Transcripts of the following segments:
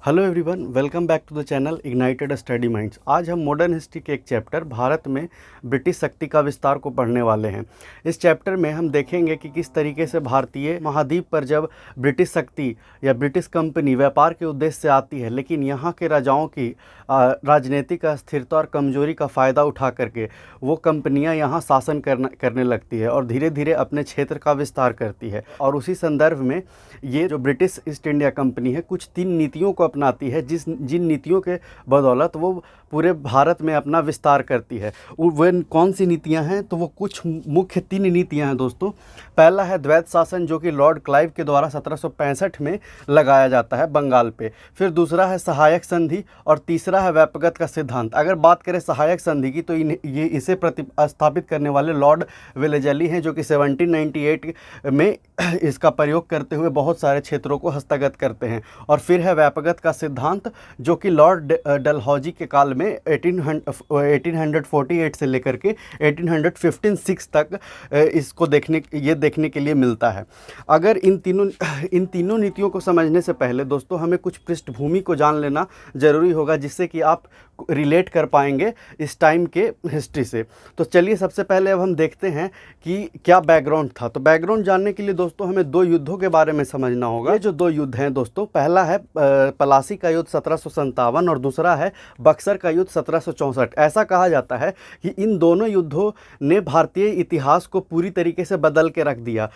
Hello everyone, welcome back to the channel ignited study minds. आज हम modern history के एक चैप्टर भारत में ब्रिटिश शक्ति का विस्तार को पढ़ने वाले हैं। इस चैप्टर में हम देखेंगे कि किस तरीके से भारतीय महाद्वीप पर जब ब्रिटिश शक्ति या ब्रिटिश कंपनी व्यापार के उद्देश्य से आती है, लेकिन यहाँ के राजाओं की राजनीतिक अस्थिरता और कमजोरी का फ़ायदा उठा करके वो कंपनियाँ यहाँ शासन करने लगती है और धीरे धीरे अपने क्षेत्र का विस्तार करती है। और उसी संदर्भ में ये जो ब्रिटिश ईस्ट इंडिया कंपनी है कुछ 3 नीतियों को अपनाती है, जिन नीतियों के बदौलत वो पूरे भारत में अपना विस्तार करती है। वो कौन सी नीतियां हैं? तो वो कुछ मुख्य 3 नीतियां हैं दोस्तों। पहला है द्वैत शासन, जो कि लॉर्ड क्लाइव के द्वारा 1765 में लगाया जाता है बंगाल पे। फिर दूसरा है सहायक संधि और तीसरा है व्यापकता का सिद्धांत। अगर बात करें सहायक संधि की तो इसे प्रतिस्थापित करने वाले लॉर्ड वेलेजली हैं, जो कि 1798 में इसका प्रयोग करते हुए बहुत सारे क्षेत्रों को हस्तगत करते हैं। और फिर है व्यापकता का सिद्धांत, जो कि लॉर्ड डलहौजी के काल में 1848 से लेकर के 1856 तक इसको देखने के लिए मिलता है। अगर इन तीनों नीतियों को समझने से पहले दोस्तों हमें कुछ पृष्ठभूमि को जान लेना ज़रूरी होगा, जिससे कि आप रिलेट कर पाएंगे इस टाइम के हिस्ट्री से। तो चलिए सबसे पहले अब हम देखते हैं कि क्या बैकग्राउंड था। तो बैकग्राउंड जानने के लिए दोस्तों हमें 2 युद्धों के बारे में समझना होगा। ये जो 2 युद्ध हैं दोस्तों, पहला है पलासी का युद्ध 1757 और दूसरा है बक्सर का युद्ध 1764। ऐसा कहा जाता है कि इन दोनों युद्धों ने भारतीय इतिहास को पूरी तरीके से बदल के रख दिया।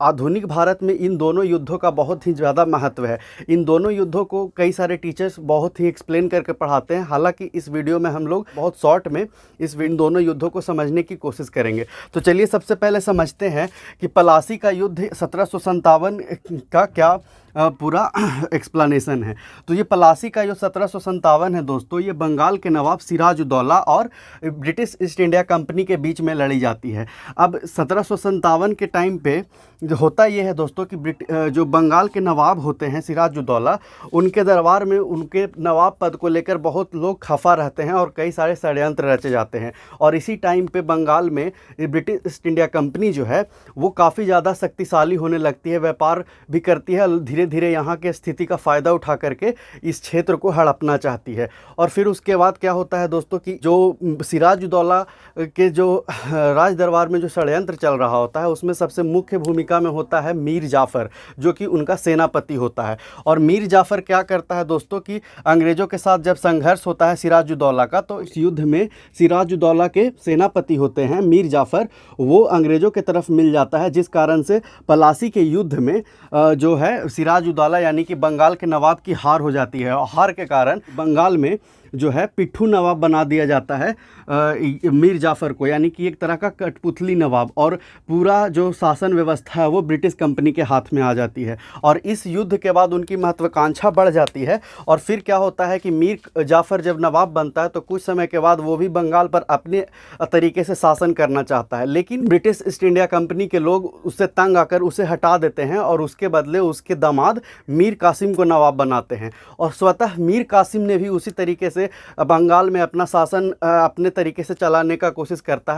आधुनिक भारत में इन दोनों युद्धों का बहुत ही ज़्यादा महत्व है। इन दोनों युद्धों को कई सारे टीचर्स बहुत ही एक्सप्लेन करके पढ़ाते हैं। हालांकि इस वीडियो में हम लोग बहुत शॉर्ट में इन दोनों युद्धों को समझने की कोशिश करेंगे। तो चलिए सबसे पहले समझते हैं कि पलासी का युद्ध 1757 का क्या पूरा एक्सप्लेनेशन है। तो ये पलासी का जो 1757 है दोस्तों, ये बंगाल के नवाब सिराजुद्दौला और ब्रिटिश ईस्ट इंडिया कंपनी के बीच में लड़ी जाती है। अब 1757 के टाइम पे जो होता ये है दोस्तों कि जो बंगाल के नवाब होते हैं सिराजुद्दौला, उनके दरबार में उनके नवाब पद को लेकर बहुत लोग खफा रहते हैं और कई सारे षड्यंत्र रचे जाते हैं। और इसी टाइम पे बंगाल में ब्रिटिश ईस्ट इंडिया कंपनी जो है वो काफ़ी ज़्यादा शक्तिशाली होने लगती है, व्यापार भी करती है, धीरे धीरे यहाँ के स्थिति का फ़ायदा उठा करके इस क्षेत्र को हड़पना चाहती है। और फिर उसके बाद क्या होता है दोस्तों कि जो सिराजुद्दौला के जो राज दरबार में जो षड्यंत्र चल रहा होता है, उसमें सबसे मुख्य भूमिका में होता है मीर जाफ़र, जो कि उनका सेनापति होता है। और मीर जाफ़र क्या करता है दोस्तों कि अंग्रेज़ों के साथ जब संघर्ष होता है सिराजुद्दौला का, तो इस युद्ध में सिराजुद्दौला के सेनापति होते हैं मीर जाफ़र, वो अंग्रेज़ों के तरफ मिल जाता है, जिस कारण से पलासी के युद्ध में जो है सिराजुद्दौला यानी कि बंगाल के नवाब की हार हो जाती है। और हार के कारण बंगाल में जो है पिट्ठू नवाब बना दिया जाता है मीर जाफ़र को, यानी कि एक तरह का कठपुतली नवाब, और पूरा जो शासन व्यवस्था है वो ब्रिटिश कंपनी के हाथ में आ जाती है। और इस युद्ध के बाद उनकी महत्वाकांक्षा बढ़ जाती है। और फिर क्या होता है कि मीर जाफ़र जब नवाब बनता है तो कुछ समय के बाद वो भी बंगाल पर अपने तरीके से शासन करना चाहता है, लेकिन ब्रिटिश ईस्ट इंडिया कंपनी के लोग उससे तंग आकर उसे हटा देते हैं और उसके बदले उसके दामाद मीर कासिम को नवाब बनाते हैं। और स्वतः मीर कासिम ने भी उसी तरीके से बंगाल में अपना शासन अपने तरीके से चलाने का कोशिश करता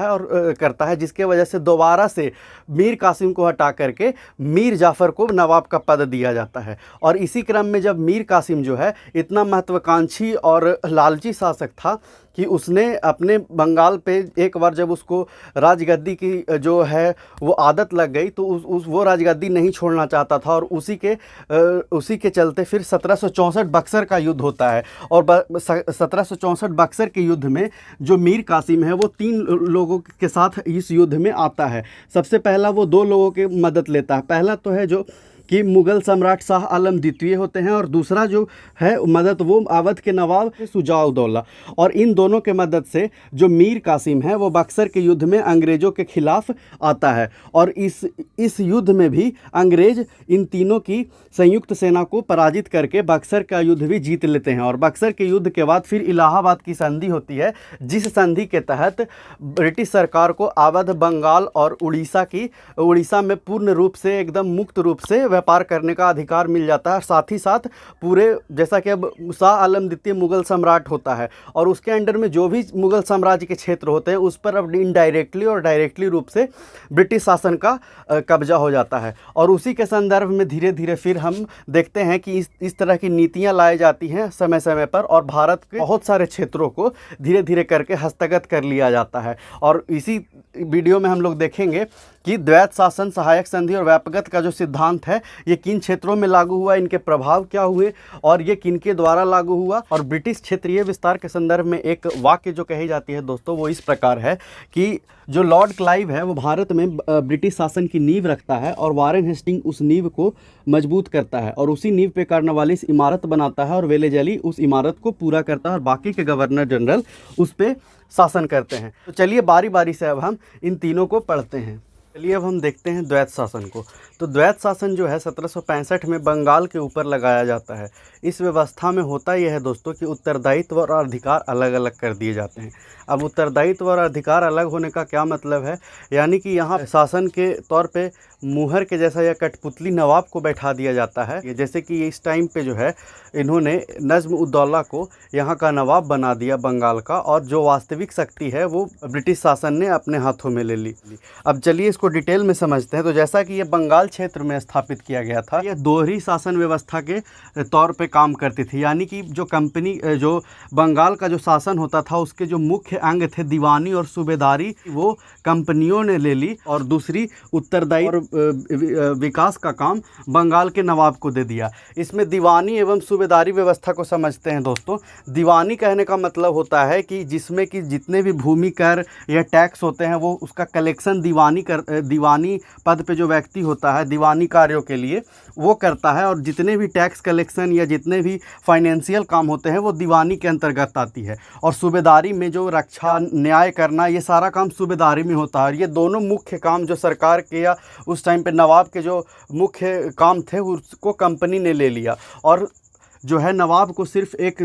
है, जिसके वजह से दोबारा से मीर कासिम को हटा करके मीर जाफ़र को नवाब का पद दिया जाता है। और इसी क्रम में जब मीर कासिम जो है इतना महत्वाकांक्षी और लालची शासक था कि उसने अपने बंगाल पे एक बार जब उसको राजगद्दी की जो है वो आदत लग गई, तो वो राजगद्दी नहीं छोड़ना चाहता था। और उसी के चलते फिर 1764 बक्सर का युद्ध होता है। और 1764 बक्सर के युद्ध में जो मीर कासिम है वो 3 लोगों के साथ इस युद्ध में आता है। सबसे पहला वो 2 लोगों की मदद लेता है। पहला तो है जो कि मुग़ल सम्राट शाह आलम द्वितीय होते हैं, और दूसरा जो है मदद वो अवध के नवाब शुजा-उद-दौला। और इन दोनों के मदद से जो मीर कासिम है वो बक्सर के युद्ध में अंग्रेज़ों के खिलाफ आता है। और इस युद्ध में भी अंग्रेज़ इन तीनों की संयुक्त सेना को पराजित करके बक्सर का युद्ध भी जीत लेते हैं। और बक्सर के युद्ध के बाद फिर इलाहाबाद की संधि होती है, जिस संधि के तहत ब्रिटिश सरकार को अवध, बंगाल और उड़ीसा में पूर्ण रूप से एकदम मुक्त रूप से व्यापार करने का अधिकार मिल जाता है। साथ ही साथ पूरे, जैसा कि अब शाह आलम द्वितीय मुग़ल सम्राट होता है और उसके अंडर में जो भी मुग़ल साम्राज्य के क्षेत्र होते हैं उस पर अब इनडायरेक्टली और डायरेक्टली रूप से ब्रिटिश शासन का कब्जा हो जाता है। और उसी के संदर्भ में धीरे धीरे फिर हम देखते हैं कि इस तरह की नीतियाँ लाई जाती हैं समय समय पर, और भारत के बहुत सारे क्षेत्रों को धीरे धीरे करके हस्तगत कर लिया जाता है। और इसी वीडियो में हम लोग देखेंगे कि द्वैत शासन, सहायक संधि और व्यापकता का जो सिद्धांत है ये किन क्षेत्रों में लागू हुआ, इनके प्रभाव क्या हुए और ये किनके द्वारा लागू हुआ। और ब्रिटिश क्षेत्रीय विस्तार के संदर्भ में एक वाक्य जो कही जाती है दोस्तों वो इस प्रकार है कि जो लॉर्ड क्लाइव है वो भारत में ब्रिटिश शासन की नींव रखता है और वारेन हेस्टिंग उस नींव को मजबूत करता है और उसी नींव पे कॉर्नवालिस इमारत बनाता है और वेलेजली उस इमारत को पूरा करता है और बाकी के गवर्नर जनरल उस पर शासन करते हैं। तो चलिए बारी बारी से अब हम इन तीनों को पढ़ते हैं। चलिए अब हम देखते हैं द्वैत शासन को। तो द्वैत शासन जो है 1765 में बंगाल के ऊपर लगाया जाता है। इस व्यवस्था में होता यह है दोस्तों कि उत्तरदायित्व और अधिकार अलग अलग कर दिए जाते हैं। अब उत्तरदायित्व और अधिकार अलग होने का क्या मतलब है, यानी कि यहाँ शासन के तौर पे मुहर के जैसा या कठपुतली नवाब को बैठा दिया जाता है। जैसे कि इस टाइम पे जो है इन्होंने नज्म उद्दौला को यहाँ का नवाब बना दिया बंगाल का, और जो वास्तविक शक्ति है वो ब्रिटिश शासन ने अपने हाथों में ले ली। अब चलिए इसको डिटेल में समझते हैं। तो जैसा कि ये बंगाल क्षेत्र में स्थापित किया गया था, यह दोहरी शासन व्यवस्था के तौर पे काम करती थी, यानी कि जो बंगाल का जो शासन होता था उसके जो मुख्य अंग थे दीवानी और सूबेदारी, वो कंपनियों ने ले ली और दूसरी उत्तरदायी और विकास का काम बंगाल के नवाब को दे दिया। इसमें दीवानी एवं सूबेदारी व्यवस्था को समझते हैं दोस्तों। दीवानी कहने का मतलब होता है कि जिसमें कि जितने भी भूमि कर या टैक्स होते हैं वो उसका कलेक्शन दीवानी पद पे जो व्यक्ति होता है दीवानी कार्यों के लिए वो करता है, और जितने भी टैक्स कलेक्शन या जितने भी फाइनेंशियल काम होते हैं वो दीवानी के अंतर्गत आती है। और सूबेदारी में जो रक्षा न्याय करना ये सारा काम सूबेदारी में होता है। और ये दोनों मुख्य काम जो सरकार के या उस टाइम पे नवाब के जो मुख्य काम थे उसको कंपनी ने ले लिया और जो है नवाब को सिर्फ एक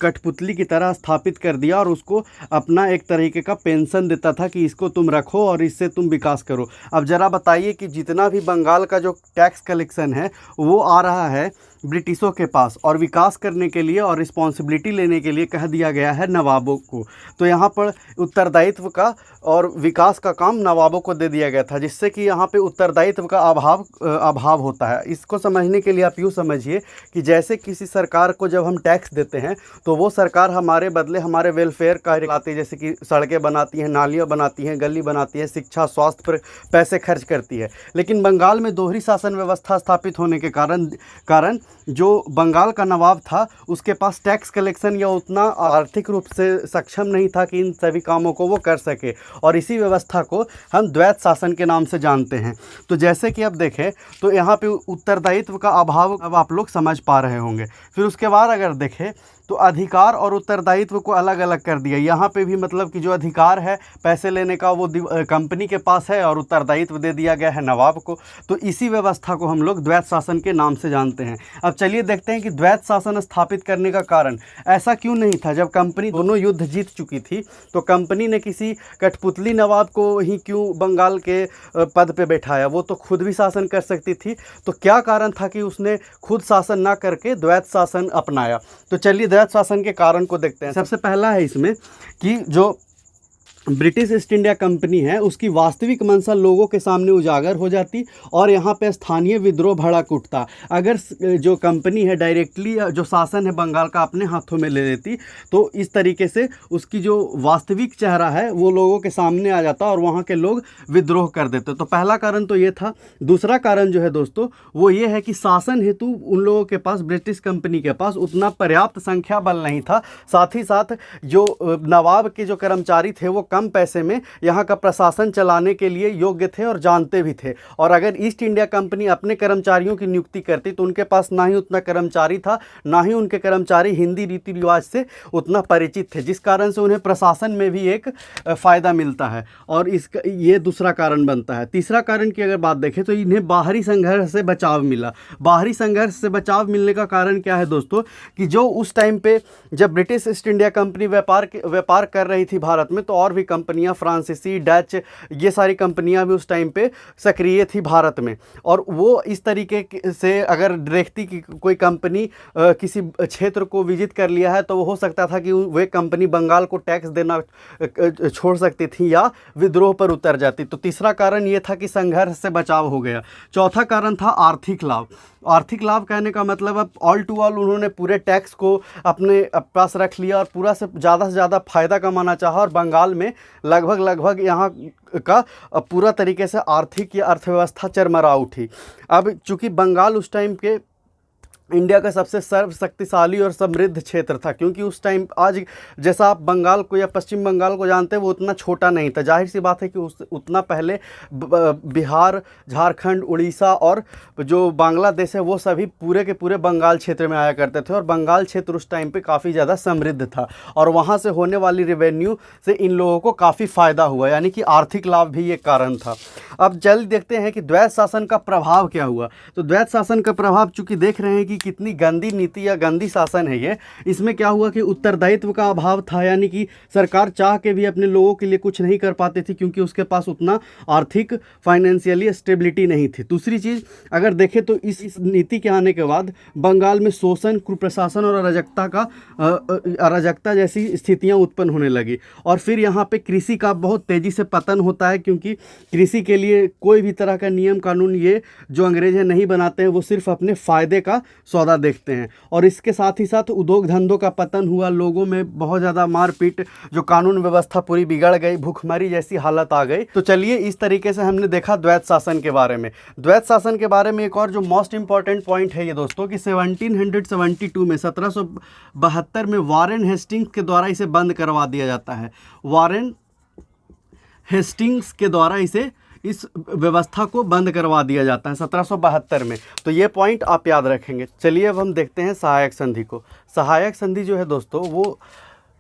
कठपुतली की तरह स्थापित कर दिया और उसको अपना एक तरीके का पेंशन देता था कि इसको तुम रखो और इससे तुम विकास करो। अब ज़रा बताइए कि जितना भी बंगाल का जो टैक्स कलेक्शन है वो आ रहा है ब्रिटिशों के पास, और विकास करने के लिए और रिस्पॉन्सिबिलिटी लेने के लिए कह दिया गया है नवाबों को। तो यहाँ पर उत्तरदायित्व का और विकास का काम नवाबों को दे दिया गया था, जिससे कि यहाँ पे उत्तरदायित्व का अभाव होता है। इसको समझने के लिए आप यूँ समझिए कि जैसे किसी सरकार को जब हम टैक्स देते हैं तो वो सरकार हमारे बदले हमारे वेलफेयर कार्य लाती है, जैसे कि सड़कें बनाती हैं, नालियाँ बनाती हैं, गली बनाती है, शिक्षा स्वास्थ्य पर पैसे खर्च करती है। लेकिन बंगाल में दोहरी शासन व्यवस्था स्थापित होने के कारण जो बंगाल का नवाब था उसके पास टैक्स कलेक्शन या उतना आर्थिक रूप से सक्षम नहीं था कि इन सभी कामों को वो कर सके, और इसी व्यवस्था को हम द्वैत शासन के नाम से जानते हैं। तो जैसे कि अब देखें तो यहाँ पे उत्तरदायित्व का अभाव अब आप लोग समझ पा रहे होंगे। फिर उसके बाद अगर देखें तो अधिकार और उत्तरदायित्व को अलग अलग कर दिया। यहाँ पे भी मतलब कि जो अधिकार है पैसे लेने का वो कंपनी के पास है और उत्तरदायित्व दे दिया गया है नवाब को। तो इसी व्यवस्था को हम लोग द्वैत शासन के नाम से जानते हैं। अब चलिए देखते हैं कि द्वैत शासन स्थापित करने का कारण ऐसा क्यों नहीं था। जब कंपनी दोनों युद्ध जीत चुकी थी तो कंपनी ने किसी कठपुतली नवाब को ही क्यों बंगाल के पद पे बैठाया, वो तो खुद भी शासन कर सकती थी। तो क्या कारण था कि उसने खुद शासन ना करके द्वैत शासन अपनाया। तो चलिए द्वैत शासन के कारण को देखते हैं। सबसे पहला है इसमें कि जो ब्रिटिश ईस्ट इंडिया कंपनी है उसकी वास्तविक मंशा लोगों के सामने उजागर हो जाती और यहाँ पे स्थानीय विद्रोह भड़क उठता। अगर जो कंपनी है डायरेक्टली जो शासन है बंगाल का अपने हाथों में ले लेती तो इस तरीके से उसकी जो वास्तविक चेहरा है वो लोगों के सामने आ जाता और वहाँ के लोग विद्रोह कर देते। तो पहला कारण तो ये था। दूसरा कारण जो है दोस्तों वो ये है कि शासन हेतु उन लोगों के पास, ब्रिटिश कंपनी के पास उतना पर्याप्त संख्या बल नहीं था। साथ ही साथ जो नवाब के जो कर्मचारी थे वो कम पैसे में यहाँ का प्रशासन चलाने के लिए योग्य थे और जानते भी थे। और अगर ईस्ट इंडिया कंपनी अपने कर्मचारियों की नियुक्ति करती तो उनके पास ना ही उतना कर्मचारी था, ना ही उनके कर्मचारी हिंदी रीति रिवाज से उतना परिचित थे, जिस कारण से उन्हें प्रशासन में भी एक फ़ायदा मिलता है। और इसका ये दूसरा कारण बनता है। तीसरा कारण की अगर बात देखें तो इन्हें बाहरी संघर्ष से बचाव मिला। बाहरी संघर्ष से बचाव मिलने का कारण क्या है दोस्तों कि जो उस टाइम पे जब ब्रिटिश ईस्ट इंडिया कंपनी व्यापार कर रही थी भारत में तो और भी कंपनियां, फ्रांसीसी, डच, ये सारी कंपनियां भी उस टाइम पे सक्रिय थी भारत में। और वो इस तरीके से अगर देखती कि कोई कंपनी किसी क्षेत्र को विजिट कर लिया है तो हो सकता था कि वे कंपनी बंगाल को टैक्स देना छोड़ सकती थी या विद्रोह पर उतर जाती। तो तीसरा कारण ये था कि संघर्ष से बचाव हो गया। चौथा कारण था आर्थिक लाभ। आर्थिक लाभ कहने का मतलब अब ऑल टू ऑल उन्होंने पूरे टैक्स को अपने पास रख लिया और पूरा से ज़्यादा फ़ायदा कमाना चाहा, और बंगाल में लगभग यहाँ का पूरा तरीके से आर्थिक या अर्थव्यवस्था चरमरा उठी। अब चूँकि बंगाल उस टाइम के इंडिया का सबसे सर्वशक्तिशाली और समृद्ध क्षेत्र था, क्योंकि उस टाइम आज जैसा आप बंगाल को या पश्चिम बंगाल को जानते हैं वो उतना छोटा नहीं था। जाहिर सी बात है कि उतना पहले बिहार, झारखंड, उड़ीसा और जो बांग्लादेश है वो सभी पूरे के पूरे बंगाल क्षेत्र में आया करते थे, और बंगाल क्षेत्र उस टाइम पे काफ़ी ज़्यादा समृद्ध था और वहाँ से होने वाली रेवेन्यू से इन लोगों को काफ़ी फ़ायदा हुआ, यानी कि आर्थिक लाभ भी एक कारण था। अब जल्द देखते हैं कि द्वैत शासन का प्रभाव क्या हुआ। तो द्वैत शासन का प्रभाव चूँकि देख रहे हैं कि कितनी गंदी नीति या गंदी शासन है ये, इसमें क्या हुआ कि उत्तरदायित्व का अभाव था, यानी कि सरकार चाह के भी अपने लोगों के लिए कुछ नहीं कर पाती थी क्योंकि उसके पास उतना आर्थिक फाइनेंशियली स्टेबिलिटी नहीं थी। दूसरी चीज़ अगर देखें तो इस नीति के आने के बाद बंगाल में शोषण, कुप्रशासन और अराजकता जैसी स्थितियां उत्पन्न होने लगी, और फिर यहाँ पे कृषि का बहुत तेज़ी से पतन होता है, क्योंकि कृषि के लिए कोई भी तरह का नियम कानून ये जो अंग्रेज नहीं बनाते हैं, वो सिर्फ अपने फ़ायदे का सौदा देखते हैं। और इसके साथ ही साथ उद्योग धंधों का पतन हुआ, लोगों में बहुत ज़्यादा मारपीट, जो कानून व्यवस्था पूरी बिगड़ गई, भूखमरी जैसी हालत आ गई। तो चलिए इस तरीके से हमने देखा द्वैत शासन के बारे में। द्वैत शासन के बारे में एक और जो मोस्ट इंपॉर्टेंट पॉइंट है ये दोस्तों कि 1772 में 1772 में वारेन हेस्टिंग्स के द्वारा इसे बंद करवा दिया जाता है। वारेन हेस्टिंग्स के द्वारा इस व्यवस्था को बंद करवा दिया जाता है 1772 में। तो ये पॉइंट आप याद रखेंगे। चलिए अब हम देखते हैं सहायक संधि को। सहायक संधि जो है दोस्तों वो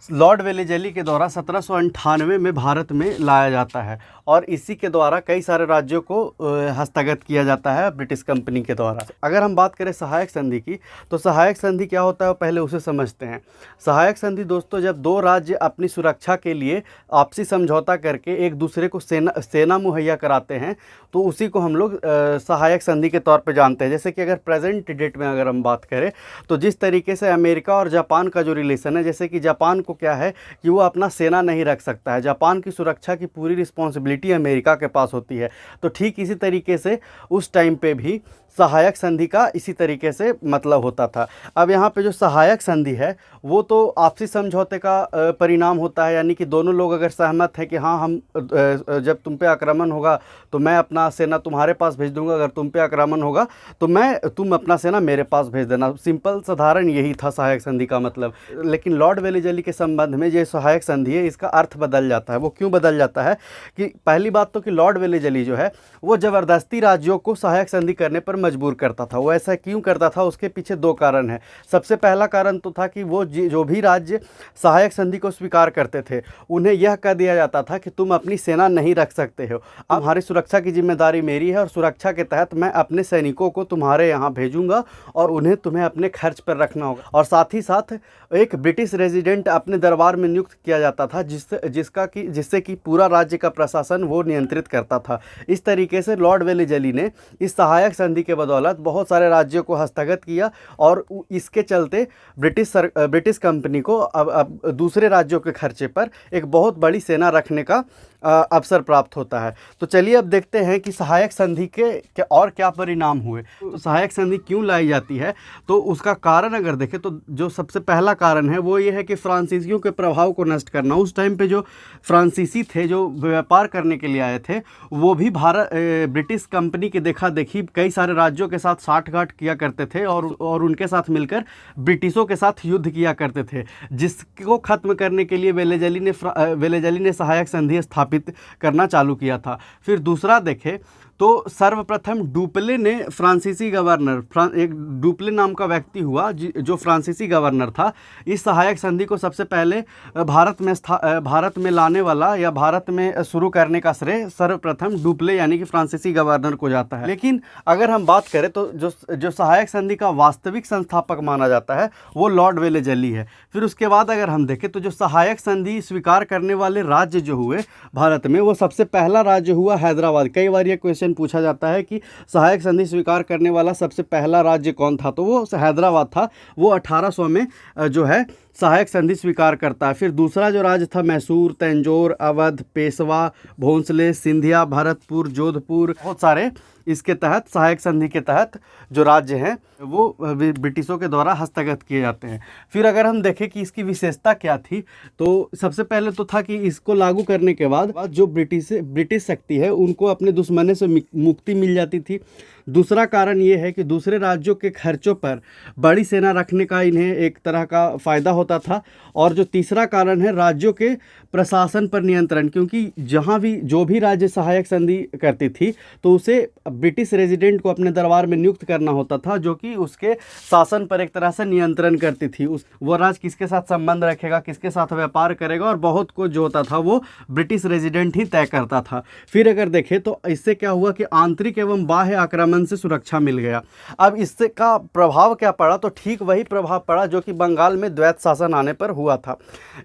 लॉर्ड वेलेजली के द्वारा 1798 में भारत में लाया जाता है, और इसी के द्वारा कई सारे राज्यों को हस्तगत किया जाता है ब्रिटिश कंपनी के द्वारा। अगर हम बात करें सहायक संधि की, तो सहायक संधि क्या होता है पहले उसे समझते हैं। सहायक संधि दोस्तों जब दो राज्य अपनी सुरक्षा के लिए आपसी समझौता करके एक दूसरे को सेना मुहैया कराते हैं, तो उसी को हम लोग सहायक संधि के तौर पर जानते हैं। जैसे कि अगर प्रेजेंट डेट में अगर हम बात करें तो जिस तरीके से अमेरिका और जापान का जो रिलेशन है, जैसे कि जापान को क्या है कि वो अपना सेना नहीं रख सकता है, जापान की सुरक्षा की पूरी रिस्पॉन्सिबिलिटी अमेरिका के पास होती है। तो ठीक इसी तरीके से उस टाइम पे भी सहायक संधि का इसी तरीके से मतलब होता था। अब यहाँ पे जो सहायक संधि है वो तो आपसी समझौते का परिणाम होता है, यानी कि दोनों लोग अगर सहमत हैं कि हाँ हम जब तुम पे आक्रमण होगा तो मैं अपना सेना तुम्हारे पास भेज दूंगा, अगर तुम पे आक्रमण होगा तो तुम अपना सेना मेरे पास भेज देना। सिंपल साधारण यही था सहायक संधि का मतलब। लेकिन लॉर्ड वेलेजली के संबंध में जो सहायक संधि है इसका अर्थ बदल जाता है। वो क्यों बदल जाता है कि पहली बात तो कि लॉर्ड वेलेजली जो है वो ज़बरदस्ती राज्यों को सहायक संधि करने पर मजबूर करता था। वो ऐसा क्यों करता था, उसके पीछे दो कारण हैं। सबसे पहला कारण तो था कि वो जो भी राज्य सहायक संधि को स्वीकार करते थे उन्हें यह कह दिया जाता था कि तुम अपनी सेना नहीं रख सकते हो, अब हमारी सुरक्षा की जिम्मेदारी मेरी है और सुरक्षा के तहत मैं अपने सैनिकों को तुम्हारे यहाँ भेजूंगा और उन्हें तुम्हें अपने खर्च पर रखना होगा। और साथ ही साथ एक ब्रिटिश रेजिडेंट अपने दरबार में नियुक्त किया जाता था जिससे कि पूरा राज्य का प्रशासन वो नियंत्रित करता था। इस तरीके से लॉर्ड वेलेजली ने इस सहायक संधि के बदौलत बहुत सारे राज्यों को हस्तगत किया, और इसके चलते ब्रिटिश कंपनी को अब दूसरे राज्यों के खर्चे पर एक बहुत बड़ी सेना रखने का अवसर प्राप्त होता है। तो चलिए अब देखते हैं कि सहायक संधि के और क्या परिणाम हुए। तो सहायक संधि क्यों लाई जाती है, तो उसका कारण अगर देखें तो जो सबसे पहला कारण है वो ये है कि फ्रांसीसियों के प्रभाव को नष्ट करना। उस टाइम पे जो फ्रांसीसी थे जो व्यापार करने के लिए आए थे वो भी ब्रिटिश कंपनी के देखा देखी कई सारे राज्यों के साथ साठगांठ किया करते थे और उनके साथ मिलकर ब्रिटिशों के साथ युद्ध किया करते थे, जिसको खत्म करने के लिए वेलेजली ने सहायक संधि स्थापित करना चालू किया था। फिर दूसरा देखें तो सर्वप्रथम डुप्ले ने फ्रांसीसी गवर्नर, एक डुप्ले नाम का व्यक्ति हुआ जो फ्रांसीसी गवर्नर था, इस सहायक संधि को सबसे पहले भारत में लाने वाला या भारत में शुरू करने का श्रेय सर्वप्रथम डुप्ले यानी कि फ्रांसीसी गवर्नर को जाता है। लेकिन अगर हम बात करें तो जो सहायक संधि का वास्तविक संस्थापक माना जाता है वो लॉर्ड वेलेजली है। फिर उसके बाद अगर हम देखें तो जो सहायक संधि स्वीकार करने वाले राज्य जो हुए भारत में, वो सबसे पहला राज्य हुआ हैदराबाद। कई बार ये क्वेश्चन पूछा जाता है कि सहायक संधि स्वीकार करने वाला सबसे पहला राज्य कौन था, तो वो हैदराबाद था। वो 1800 में जो है सहायक संधि स्वीकार करता है। फिर दूसरा जो राज्य था मैसूर, तंजौर, अवध, पेशवा, भोंसले, सिंधिया, भरतपुर, जोधपुर, बहुत सारे इसके तहत सहायक संधि के तहत जो राज्य हैं वो ब्रिटिशों के द्वारा हस्तगत किए जाते हैं। फिर अगर हम देखें कि इसकी विशेषता क्या थी, तो सबसे पहले तो था कि इसको लागू करने के बाद जो ब्रिटिश शक्ति है उनको अपने दुश्मनों से मुक्ति मिल जाती थी। दूसरा कारण ये है कि दूसरे राज्यों के खर्चों पर बड़ी सेना रखने का इन्हें एक तरह का फ़ायदा होता था। और जो तीसरा कारण है राज्यों के प्रशासन पर नियंत्रण, क्योंकि जहाँ भी जो भी राज्य सहायक संधि करती थी तो उसे ब्रिटिश रेजिडेंट को अपने दरबार में नियुक्त करना होता था, जो कि उसके शासन पर एक तरह से नियंत्रण करती थी। वो राज्य किसके साथ संबंध रखेगा, किसके साथ व्यापार करेगा, और बहुत कुछ जो होता था वो ब्रिटिश रेजिडेंट ही तय करता था। फिर अगर देखें तो इससे क्या हुआ कि आंतरिक एवं बाह्य आक्रमण से सुरक्षा मिल गया। अब इससे का प्रभाव क्या पड़ा, तो ठीक वही प्रभाव पड़ा जो कि बंगाल में द्वैत शासन आने पर हुआ था।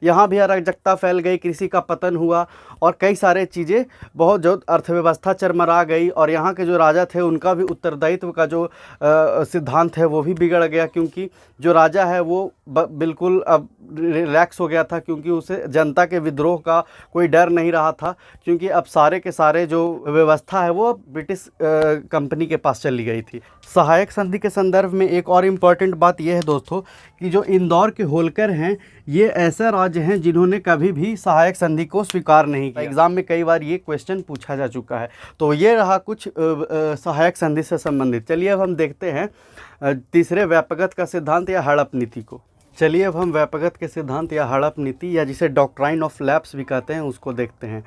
यहाँ भी अराजकता फैल गई, कृषि का पतन हुआ और कई सारे चीज़ें, बहुत जो अर्थव्यवस्था चरमरा गई। और यहाँ के जो राजा थे उनका भी उत्तरदायित्व का जो सिद्धांत है वो भी बिगड़ गया, क्योंकि जो राजा है वो बिल्कुल अब रिलैक्स हो गया था, क्योंकि उसे जनता के विद्रोह का कोई डर नहीं रहा था, क्योंकि अब सारे के सारे जो व्यवस्था है वो ब्रिटिश कंपनी के पास चली गई थी। सहायक संधि के संदर्भ में एक और इम्पॉर्टेंट बात यह है दोस्तों कि जो इंदौर के होलकर हैं ये ऐसा राज्य हैं जिन्होंने कभी भी सहायक संधि को स्वीकार नहीं किया। एग्जाम में कई बार ये क्वेश्चन पूछा जा चुका है। तो ये रहा कुछ सहायक संधि से संबंधित। चलिए अब हम देखते हैं तीसरे व्यापकता का सिद्धांत या हड़प नीति को। चलिए अब हम व्यापकता के सिद्धांत या हड़प नीति या जिसे डॉक्ट्राइन ऑफ लैप्स भी कहते हैं उसको देखते हैं।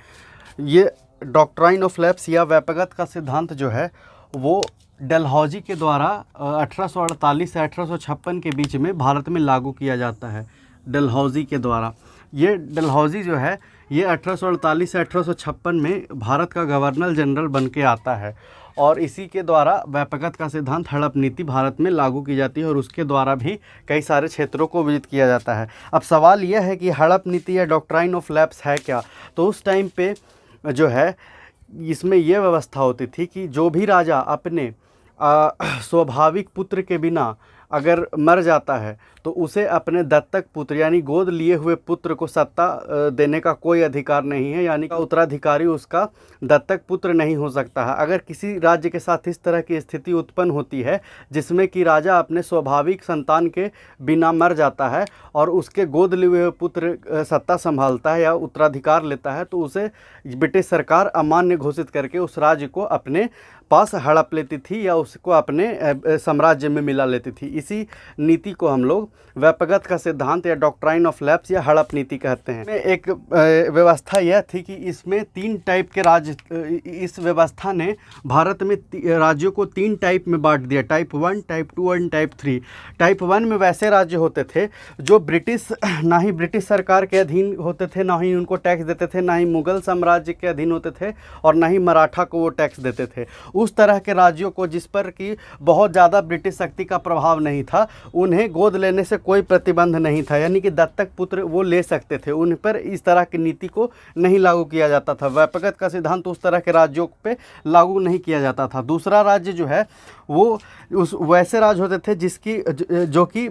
ये डॉक्ट्राइन ऑफ लैप्स या व्यापकता का सिद्धांत जो है वो डलहौजी के द्वारा 1848 से 1856 के बीच में भारत में लागू किया जाता है। डलहौजी के द्वारा ये डलहौजी जो है ये 1848 से 1856 में भारत का गवर्नर जनरल बन के आता है और इसी के द्वारा व्यापकता का सिद्धांत हड़प नीति भारत में लागू की जाती है और उसके द्वारा भी कई सारे क्षेत्रों को विजित किया जाता है। अब सवाल यह है कि हड़प नीति या डॉक्ट्राइन ऑफ लैप्स है क्या। तो उस टाइम पे जो है इसमें यह व्यवस्था होती थी कि जो भी राजा अपने स्वाभाविक पुत्र के बिना अगर मर जाता है तो उसे अपने दत्तक पुत्र यानी गोद लिए हुए पुत्र को सत्ता देने का कोई अधिकार नहीं है, यानी कि उत्तराधिकारी उसका दत्तक पुत्र नहीं हो सकता है। अगर किसी राज्य के साथ इस तरह की स्थिति उत्पन्न होती है जिसमें कि राजा अपने स्वाभाविक संतान के बिना मर जाता है और उसके गोद लिए हुए पुत्र सत्ता संभालता है या उत्तराधिकार लेता है, तो उसे ब्रिटिश सरकार अमान्य घोषित करके उस राज्य को अपने पास हड़प लेती थी या उसको अपने साम्राज्य में मिला लेती थी। इसी नीति को हम लोग व्यापकता का सिद्धांत या डॉक्ट्राइन ऑफ लैप्स या हड़प नीति कहते हैं। एक व्यवस्था यह थी कि इसमें 3 टाइप के राज्य, इस व्यवस्था ने भारत में राज्यों को 3 टाइप में बांट दिया, टाइप 1, टाइप 2 और टाइप 3। टाइप 1 में वैसे राज्य होते थे जो ना ही ब्रिटिश सरकार के अधीन होते थे, ना ही उनको टैक्स देते थे, ना ही मुगल साम्राज्य के अधीन होते थे और ना ही मराठा को वो टैक्स देते थे। उस तरह के राज्यों को जिस पर कि बहुत ज़्यादा ब्रिटिश शक्ति का प्रभाव नहीं था, उन्हें गोद लेने से कोई प्रतिबंध नहीं था, यानी कि दत्तक पुत्र वो ले सकते थे। उन पर इस तरह की नीति को नहीं लागू किया जाता था। व्यापकता का सिद्धांत उस तरह के राज्यों पे लागू नहीं किया जाता था। दूसरा राज्य जो है वो वैसे राज्य होते थे जो कि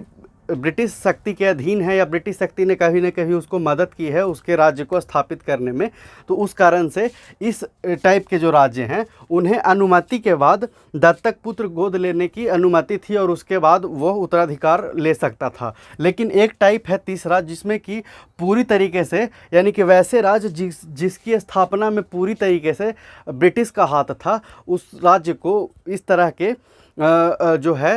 ब्रिटिश शक्ति के अधीन है या ब्रिटिश शक्ति ने कभी न कभी उसको मदद की है उसके राज्य को स्थापित करने में। तो उस कारण से इस टाइप के जो राज्य हैं उन्हें अनुमति के बाद दत्तक पुत्र गोद लेने की अनुमति थी और उसके बाद वह उत्तराधिकार ले सकता था। लेकिन एक टाइप है तीसरा जिसमें कि पूरी तरीके से, यानी कि वैसे राज्य जिसकी स्थापना में पूरी तरीके से ब्रिटिश का हाथ था, उस राज्य को इस तरह के जो है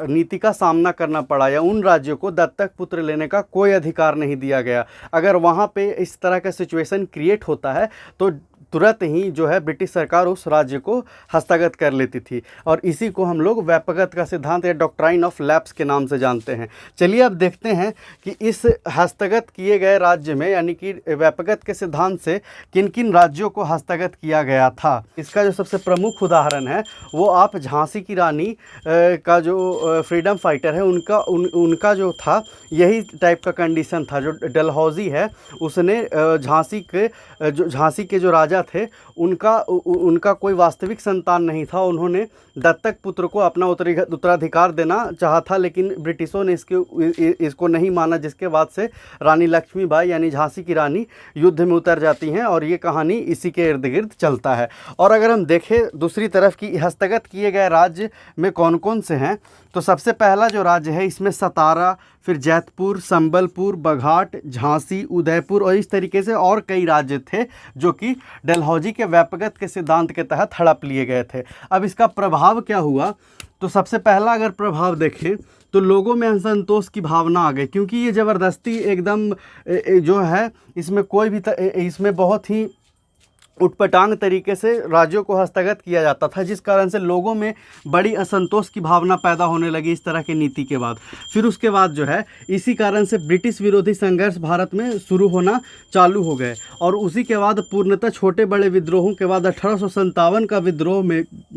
नीति का सामना करना पड़ा या उन राज्यों को दत्तक पुत्र लेने का कोई अधिकार नहीं दिया गया। अगर वहाँ पे इस तरह का सिचुएशन क्रिएट होता है तो तुरंत ही जो है ब्रिटिश सरकार उस राज्य को हस्तगत कर लेती थी। और इसी को हम लोग व्यापकता का सिद्धांत या डॉक्ट्राइन ऑफ लैप्स के नाम से जानते हैं। चलिए अब देखते हैं कि इस हस्तगत किए गए राज्य में यानी कि व्यापकता के सिद्धांत से किन किन राज्यों को हस्तगत किया गया था। इसका जो सबसे प्रमुख उदाहरण है वो आप झांसी की रानी का जो फ्रीडम फाइटर है उनका जो था यही टाइप का कंडीशन था। जो डलहौजी है उसने झांसी के जो राजा थे उनका कोई वास्तविक संतान नहीं था। उन्होंने दत्तक पुत्र को अपना उत्तराधिकार देना चाहा था, लेकिन ब्रिटिशों ने इसको नहीं माना, जिसके बाद से रानी लक्ष्मीबाई यानी झांसी की रानी युद्ध में उतर जाती हैं और ये कहानी इसी के इर्द गिर्द चलता है। और अगर हम देखें दूसरी तरफ की हस्तगत किए गए राज्य में कौन कौन से हैं, तो सबसे पहला जो राज्य है इसमें सतारा, फिर जैतपुर, संबलपुर, बघाट, झांसी, उदयपुर और इस तरीके से और कई राज्य थे जो कि डलहौजी के व्यापकता के सिद्धांत के तहत हड़प लिए गए थे। अब इसका प्रभाव क्या हुआ, तो सबसे पहला अगर प्रभाव देखें तो लोगों में असंतोष की भावना आ गई, क्योंकि ये ज़बरदस्ती एकदम जो है इसमें बहुत ही उटपटांग तरीके से राज्यों को हस्तगत किया जाता था, जिस कारण से लोगों में बड़ी असंतोष की भावना पैदा होने लगी इस तरह की नीति के बाद। फिर उसके बाद जो है इसी कारण से ब्रिटिश विरोधी संघर्ष भारत में शुरू होना चालू हो गए और उसी के बाद पूर्णतः छोटे बड़े विद्रोहों के बाद 1857 का विद्रोह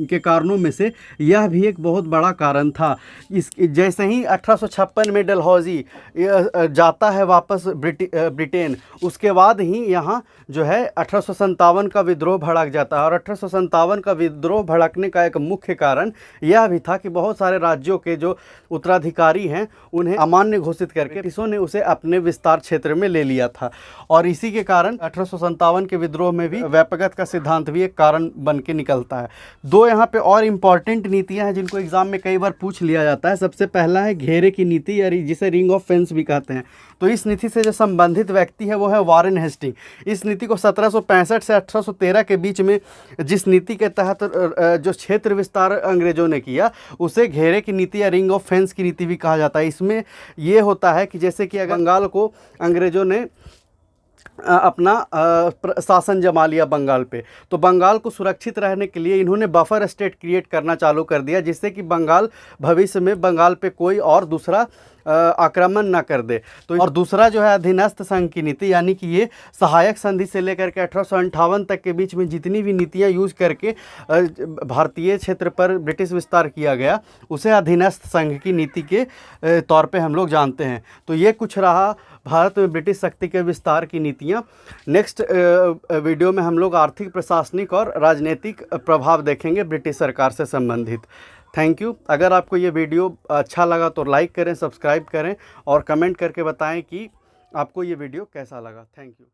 के कारणों में से यह भी एक बहुत बड़ा कारण था। जैसे ही 1856 में डलहौजी जाता है वापस ब्रिटेन, उसके बाद ही यहाँ जो है 1857 का विद्रोह भड़क जाता है। और 1857 का विद्रोह भड़कने का एक मुख्य कारण यह भी था कि बहुत सारे राज्यों के जो उत्तराधिकारी हैं उन्हें अमान्य घोषित करके ब्रिटिशों ने उसे अपने विस्तार क्षेत्र में ले लिया था। और इसी के कारण 1857 के विद्रोह में भी व्यापकता का सिद्धांत भी एक कारण बन के निकलता है। दो यहाँ पे और इम्पॉर्टेंट नीतियाँ हैं जिनको एग्जाम में कई बार पूछ लिया जाता है। सबसे पहला है घेरे की नीति, या जिसे रिंग ऑफ फेंस भी कहते हैं। तो इस नीति से जो संबंधित व्यक्ति है वो है वॉरेन हेस्टिंग। इस नीति को 1765 से 1813 के बीच में जिस नीति के तहत जो क्षेत्र विस्तार अंग्रेजों ने किया उसे घेरे की नीति या रिंग ऑफ फेंस की नीति भी कहा जाता है। इसमें ये होता है कि जैसे कि बंगाल को अंग्रेजों ने अपना शासन जमा लिया बंगाल पे, तो बंगाल को सुरक्षित रहने के लिए इन्होंने बफर स्टेट क्रिएट करना चालू कर दिया, जिससे कि बंगाल भविष्य में बंगाल पे कोई और दूसरा आक्रमण ना कर दे। तो और दूसरा जो है अधीनस्थ संघ की नीति, यानी कि ये सहायक संधि से लेकर के 1858 तक के बीच में जितनी भी नीतियां यूज करके भारतीय क्षेत्र पर ब्रिटिश विस्तार किया गया उसे अधीनस्थ संघ की नीति के तौर पे हम लोग जानते हैं। तो ये कुछ रहा भारत में ब्रिटिश शक्ति के विस्तार की नीतियाँ। नेक्स्ट वीडियो में हम लोग आर्थिक, प्रशासनिक और राजनीतिक प्रभाव देखेंगे ब्रिटिश सरकार से संबंधित। Thank you. अगर आपको ये वीडियो अच्छा लगा तो लाइक करें, सब्सक्राइब करें और कमेंट करके बताएं कि आपको ये वीडियो कैसा लगा। Thank you.